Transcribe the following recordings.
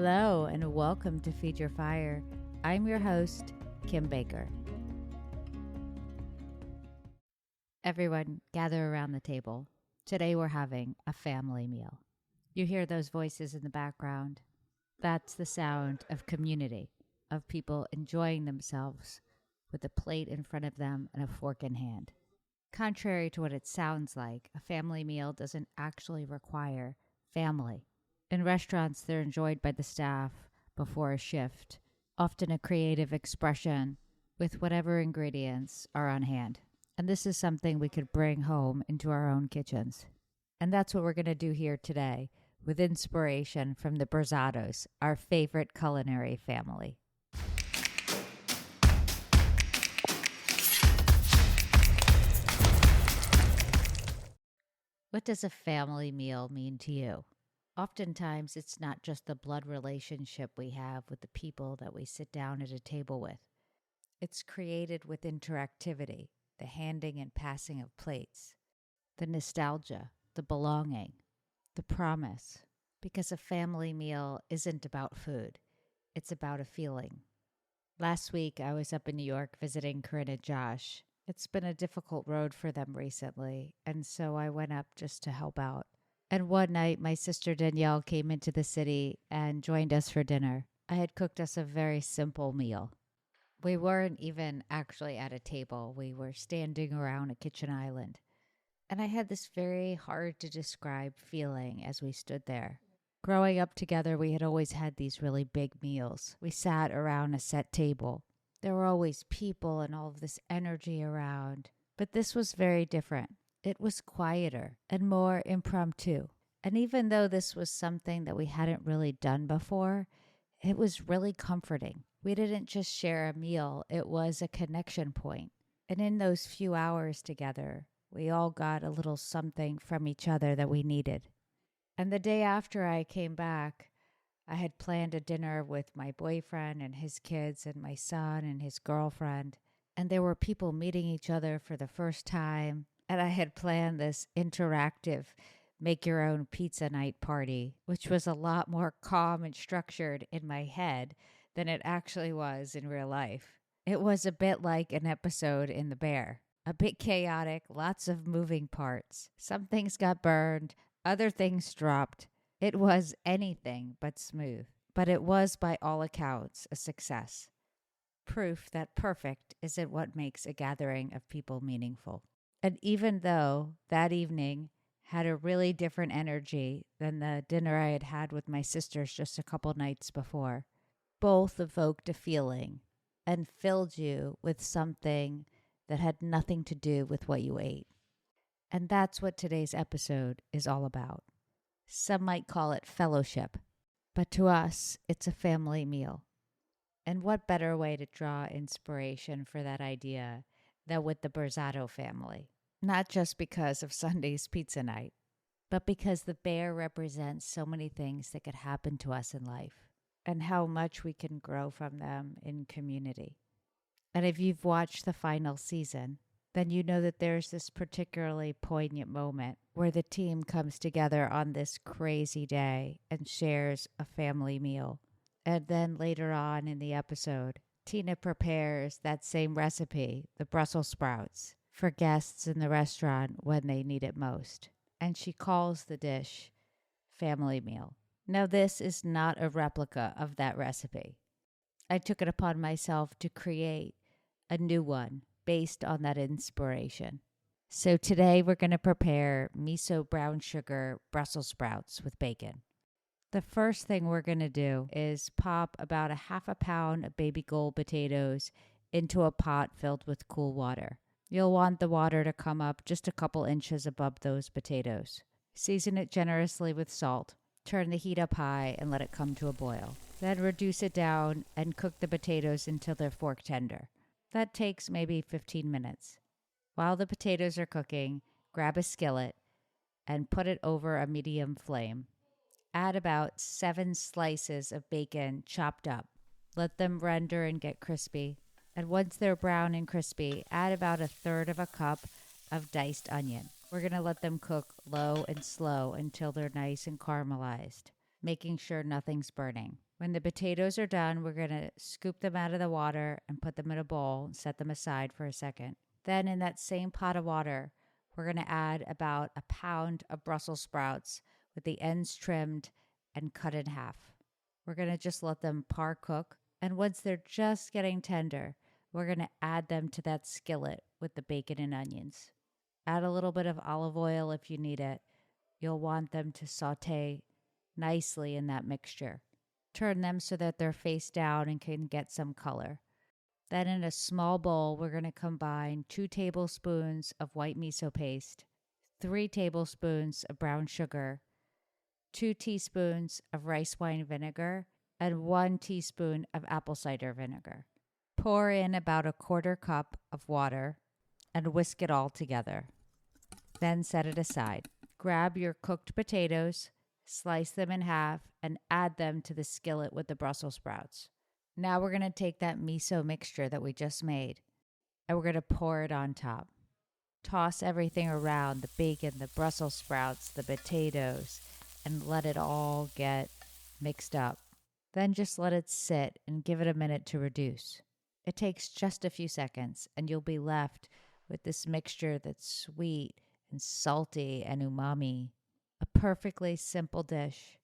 Hello, and welcome to Feed Your Fire. I'm your host, Kim Baker. Everyone, gather around the table. Today we're having a family meal. You hear those voices in the background? That's the sound of community, of people enjoying themselves with a plate in front of them and a fork in hand. Contrary to what it sounds like, a family meal doesn't actually require family. In restaurants, they're enjoyed by the staff before a shift, often a creative expression with whatever ingredients are on hand. And this is something we could bring home into our own kitchens. And that's what we're going to do here today with inspiration from the Berzattos, our favorite culinary family. What does a family meal mean to you? Oftentimes, it's not just the blood relationship we have with the people that we sit down at a table with. It's created with interactivity, the handing and passing of plates, the nostalgia, the belonging, the promise. Because a family meal isn't about food, it's about a feeling. Last week, I was up in New York visiting Corinne and Josh. It's been a difficult road for them recently, and so I went up just to help out. And one night, my sister Danielle came into the city and joined us for dinner. I had cooked us a very simple meal. We weren't even actually at a table. We were standing around a kitchen island. And I had this very hard to describe feeling as we stood there. Growing up together, we had always had these really big meals. We sat around a set table. There were always people and all of this energy around. But this was very different. It was quieter and more impromptu. And even though this was something that we hadn't really done before, it was really comforting. We didn't just share a meal, it was a connection point. And in those few hours together, we all got a little something from each other that we needed. And the day after I came back, I had planned a dinner with my boyfriend and his kids and my son and his girlfriend. And there were people meeting each other for the first time. And I had planned this interactive make your own pizza night party, which was a lot more calm and structured in my head than it actually was in real life. It was a bit like an episode in The Bear, a bit chaotic, lots of moving parts. Some things got burned, other things dropped. It was anything but smooth, but it was by all accounts a success. Proof that perfect isn't what makes a gathering of people meaningful. And even though that evening had a really different energy than the dinner I had had with my sisters just a couple nights before, both evoked a feeling and filled you with something that had nothing to do with what you ate. And that's what today's episode is all about. Some might call it fellowship, but to us, it's a family meal. And what better way to draw inspiration for that idea than with the Berzatto family? Not just because of Sunday's pizza night, but because the bear represents so many things that could happen to us in life and how much we can grow from them in community. And if you've watched the final season, then you know that there's this particularly poignant moment where the team comes together on this crazy day and shares a family meal. And then later on in the episode, Tina prepares that same recipe, the Brussels sprouts, for guests in the restaurant when they need it most. And she calls the dish family meal. Now, this is not a replica of that recipe. I took it upon myself to create a new one based on that inspiration. So today we're going to prepare miso brown sugar Brussels sprouts with bacon. The first thing we're going to do is pop about a half a pound of baby gold potatoes into a pot filled with cool water. You'll want the water to come up just a couple inches above those potatoes. Season it generously with salt. Turn the heat up high and let it come to a boil. Then reduce it down and cook the potatoes until they're fork tender. That takes maybe 15 minutes. While the potatoes are cooking, grab a skillet and put it over a medium flame. Add about 7 slices of bacon chopped up. Let them render and get crispy. And once they're brown and crispy, add about 1/3 cup of diced onion. We're going to let them cook low and slow until they're nice and caramelized, making sure nothing's burning. When the potatoes are done, we're going to scoop them out of the water and put them in a bowl and set them aside for a second. Then in that same pot of water, we're going to add about a pound of Brussels sprouts with the ends trimmed and cut in half. We're going to just let them par cook. And once they're just getting tender, we're going to add them to that skillet with the bacon and onions. Add a little bit of olive oil if you need it. You'll want them to saute nicely in that mixture. Turn them so that they're face down and can get some color. Then in a small bowl, we're going to combine 2 tablespoons of white miso paste, 3 tablespoons of brown sugar, 2 teaspoons of rice wine vinegar, and 1 teaspoon of apple cider vinegar. Pour in about a 1/4 cup of water and whisk it all together. Then set it aside. Grab your cooked potatoes, slice them in half, and add them to the skillet with the Brussels sprouts. Now we're going to take that miso mixture that we just made, and we're going to pour it on top. Toss everything around, the bacon, the Brussels sprouts, the potatoes, and let it all get mixed up. Then just let it sit and give it a minute to reduce. It takes just a few seconds, and you'll be left with this mixture that's sweet and salty and umami. A perfectly simple dish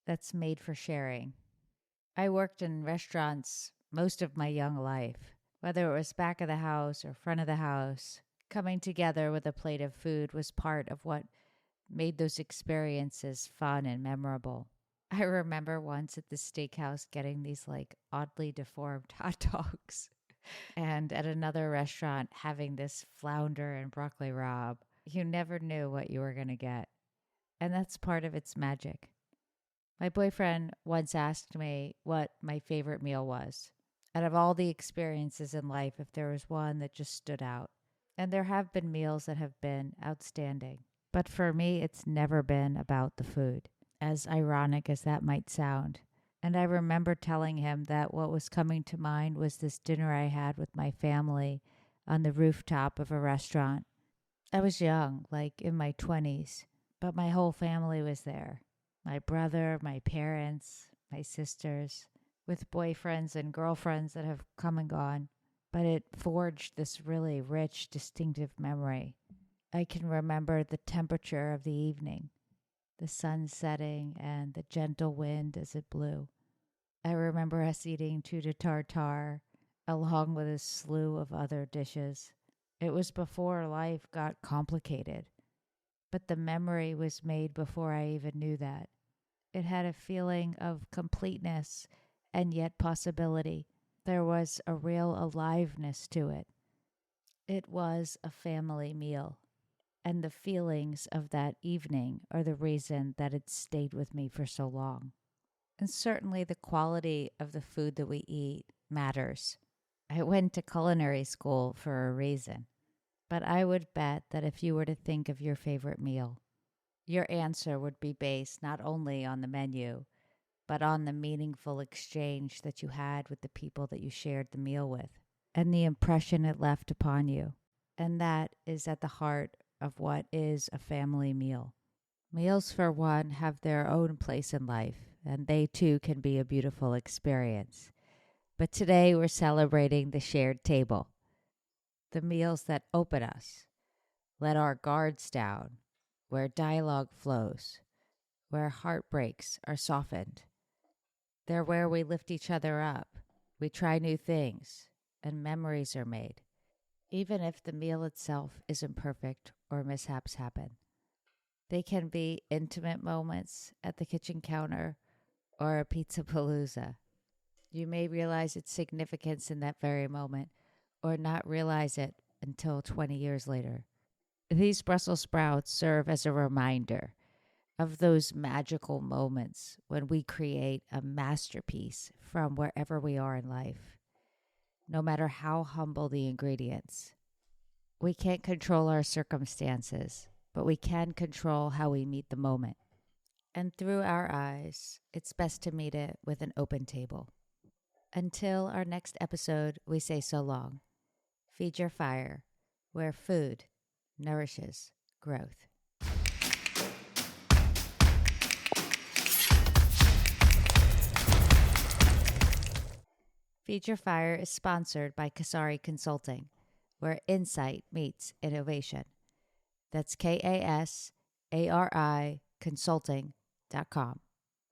that's made for sharing. I worked in restaurants most of my young life, whether it was back of the house or front of the house. Coming together with a plate of food was part of what made those experiences fun and memorable. I remember once at the steakhouse getting these oddly deformed hot dogs, and at another restaurant having this flounder and broccoli rabe. You never knew what you were going to get. And that's part of its magic. My boyfriend once asked me what my favorite meal was. Out of all the experiences in life, if there was one that just stood out. And there have been meals that have been outstanding. But for me, it's never been about the food, as ironic as that might sound. And I remember telling him that what was coming to mind was this dinner I had with my family on the rooftop of a restaurant. I was young, in my 20s, but my whole family was there. My brother, my parents, my sisters, with boyfriends and girlfriends that have come and gone. But it forged this really rich, distinctive memory. I can remember the temperature of the evening, the sun setting, and the gentle wind as it blew. I remember us eating tuna tartare, along with a slew of other dishes. It was before life got complicated, but the memory was made before I even knew that. It had a feeling of completeness and yet possibility. There was a real aliveness to it. It was a family meal, and the feelings of that evening are the reason that it stayed with me for so long. And certainly the quality of the food that we eat matters. I went to culinary school for a reason. But I would bet that if you were to think of your favorite meal, your answer would be based not only on the menu, but on the meaningful exchange that you had with the people that you shared the meal with, and the impression it left upon you. And that is at the heart of what is a family meal. Meals, for one, have their own place in life, and they too can be a beautiful experience. But today we're celebrating the shared table. The meals that open us, let our guards down, where dialogue flows, where heartbreaks are softened. They're where we lift each other up, we try new things, and memories are made, even if the meal itself isn't perfect or mishaps happen. They can be intimate moments at the kitchen counter or a pizza palooza. You may realize its significance in that very moment, or not realize it until 20 years later. These Brussels sprouts serve as a reminder of those magical moments when we create a masterpiece from wherever we are in life, no matter how humble the ingredients. We can't control our circumstances, but we can control how we meet the moment. And through our eyes, it's best to meet it with an open table. Until our next episode, we say so long. Feed your fire, where food nourishes growth. Feature Fire is sponsored by Kasari Consulting, where insight meets innovation. That's KASARI consulting.com.